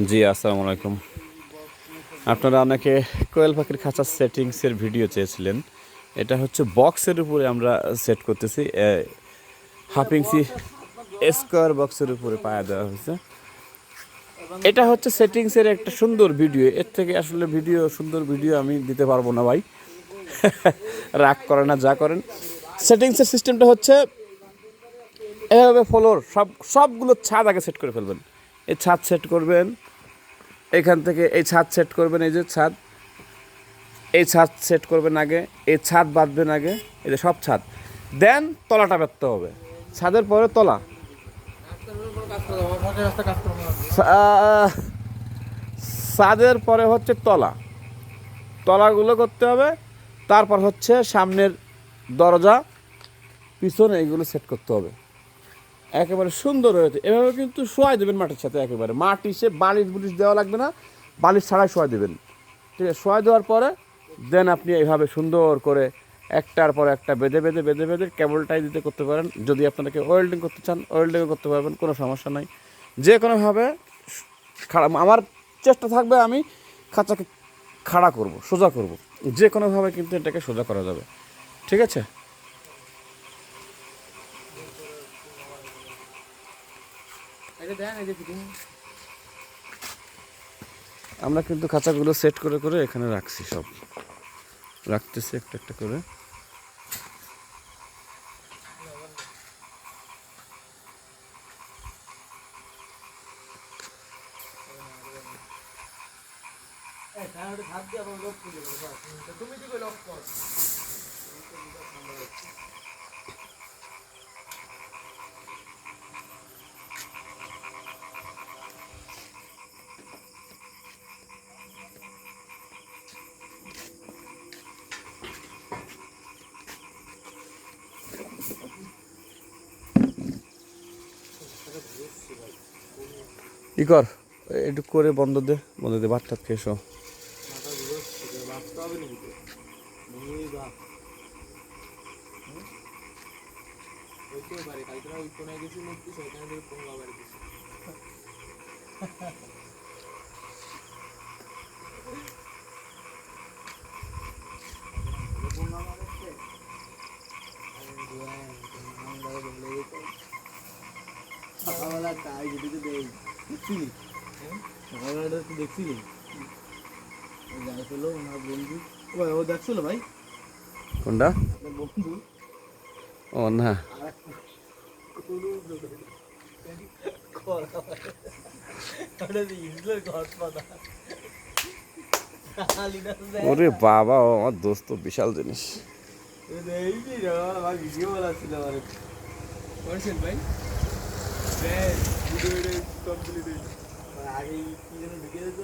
জি, আসসালামু আলাইকুম। আপনারা অনেকে কোয়েল পাখির খাঁচার সেটিংসের ভিডিও চেয়েছিলেন। এটা হচ্ছে বক্সের উপরে আমরা সেট করতেছি। হাফ ইঞ্চি স্কোয়ার বক্সের উপরে পায়া দেওয়া হয়েছে। এটা হচ্ছে সেটিংসের একটা সুন্দর ভিডিও। এর থেকে আসলে সুন্দর ভিডিও আমি দিতে পারবো না ভাই। রাগ করেন না, যা করেন। সেটিংসের সিস্টেমটা হচ্ছে এভাবে সবগুলো ছাদ আগে সেট করে ফেলবেন। এই ছাদ সেট করবেন, এখান থেকে এই ছাদ সেট করবেন, এই যে ছাদ, এই ছাদ সেট করবেন আগে, এই ছাদ বাঁধবেন আগে, এই যে সব ছাদ দেন তলাটা বাঁধতে হবে। ছাদের পরে তলা, ছাদের পরে হচ্ছে তলাগুলো করতে হবে। তারপর হচ্ছে সামনের দরজা, পিছনে এইগুলো সেট করতে হবে। একেবারে সুন্দর হয়েছে। এভাবে কিন্তু শোয়াই দেবেন মাটির সাথে, একেবারে মাটি সে বালিশ বুলিশ দেওয়া লাগবে না, বালিশ ছাড়াই শোয়াই দেবেন। ঠিক আছে, শোয়াই দেওয়ার পরে দেন আপনি এইভাবে সুন্দর করে একটার পর একটা বেঁধে কেবলটাই দিতে করতে পারেন। যদি আপনাকে ওয়েল্ডিং করতে চান ওয়েল্ডিংও করতে পারবেন, কোনো সমস্যা নাই। যে কোনোভাবে আমার চেষ্টা থাকবে, আমি খাঁচাকে খাড়া করব, সোজা করব, যে কোনোভাবে কিন্তু এটাকে সোজা করা যাবে। ঠিক আছে। আমরা কিন্তু খাঁচাগুলো সেট করে করে এখানে রাখছি, সব রাখতেছি একটা একটা করে। ই কর, একটু করে বন্ধ দে ভাত টাত খেয়ে এসো। সকালবেলা তাই যেটিতে দেই দেখছিলি, সকালবেলাটা তুই দেখছিলি যাই হলো ওনার বন্ধু, ও দেখছিল ভাই কোনটা? বন্ধু। ও না, ওরে বাবা, ও আমার দোস্ত, বিশাল জিনিস। ভিডিও বানাচ্ছিল ভাই, ভিডিও কমপ্লিট আগে কি যেন ঢুকে যেত।